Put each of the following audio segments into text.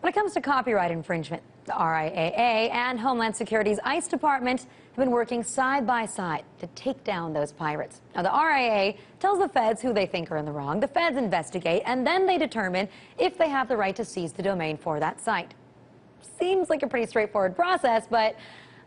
When it comes to copyright infringement, the RTAmerica and Homeland Security's ICE Department have been working side by side to take down those pirates. Now, the RTAmerica tells the feds who they think are in the wrong. The feds investigate, and then they determine if they have the right to seize the domain for that site. Seems like a pretty straightforward process, but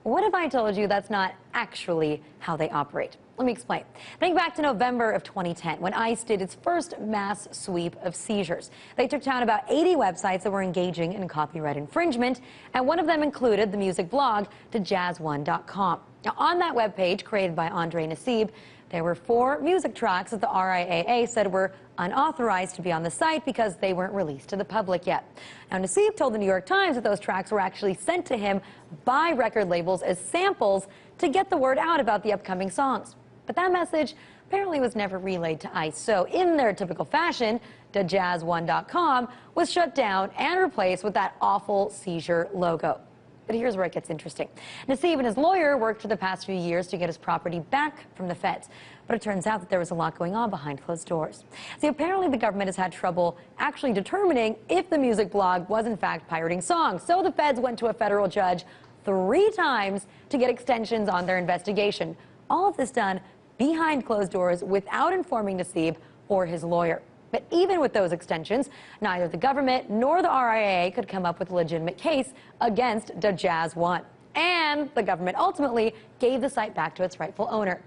what if I told you that's not actually how they operate? Let me explain. Think back to November of 2010 when ICE did its first mass sweep of seizures. They took down about 80 websites that were engaging in copyright infringement, and one of them included the music blog jazz1.com. Now, on that webpage, created by Andre Nassib, there were 4 music tracks that the RTAmerica said were unauthorized to be on the site because they weren't released to the public yet. Now, Nassib told the New York Times that those tracks were actually sent to him by record labels as samples to get the word out about the upcoming songs. But that message apparently was never relayed to ICE. So in their typical fashion, jazz1.com was shut down and replaced with that awful seizure logo. But here's where it gets interesting. Nassib and his lawyer worked for the past few years to get his property back from the feds. But it turns out that there was a lot going on behind closed doors. See, apparently the government has had trouble actually determining if the music blog was in fact pirating songs. So the feds went to a federal judge 3 times to get extensions on their investigation. All of this done behind closed doors without informing Nassib or his lawyer. But even with those extensions, neither the government nor the RTAmerica could come up with a legitimate case against Jazz1. And the government ultimately gave the site back to its rightful owner.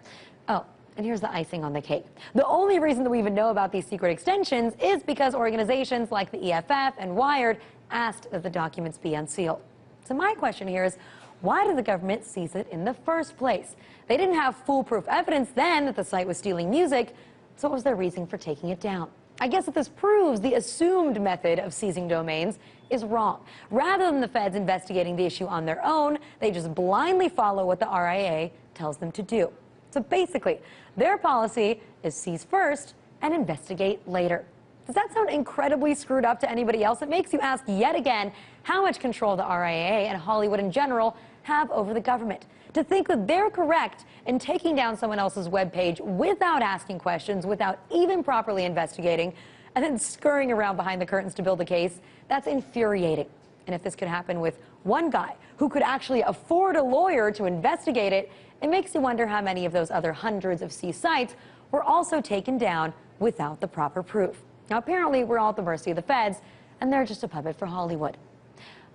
Oh, and here's the icing on the cake. The only reason that we even know about these secret extensions is because organizations like the EFF and Wired asked that the documents be unsealed. So my question here is, why did the government seize it in the first place? They didn't have foolproof evidence then that the site was stealing music, so what was their reason for taking it down? I guess that this proves the assumed method of seizing domains is wrong. Rather than the feds investigating the issue on their own, they just blindly follow what the RTAmerica tells them to do. So basically, their policy is seize first and investigate later. Does that sound incredibly screwed up to anybody else? It makes you ask yet again how much control the RTAmerica and Hollywood in general have over the government. To think that they're correct in taking down someone else's webpage without asking questions, without even properly investigating, and then scurrying around behind the curtains to build a case, that's infuriating. And if this could happen with one guy who could actually afford a lawyer to investigate it, it makes you wonder how many of those other hundreds of seized sites were also taken down without the proper proof. Now, apparently, we're all at the mercy of the feds, and they're just a puppet for Hollywood.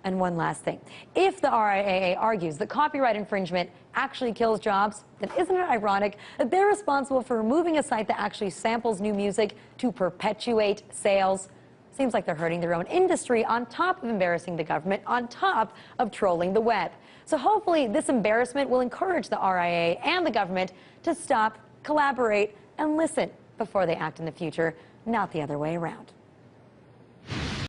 And one last thing. If the RTAmerica argues that copyright infringement actually kills jobs, then isn't it ironic that they're responsible for removing a site that actually samples new music to perpetuate sales? Seems like they're hurting their own industry on top of embarrassing the government, on top of trolling the web. So hopefully this embarrassment will encourage the RTAmerica and the government to stop, collaborate, and listen before they act in the future, not the other way around.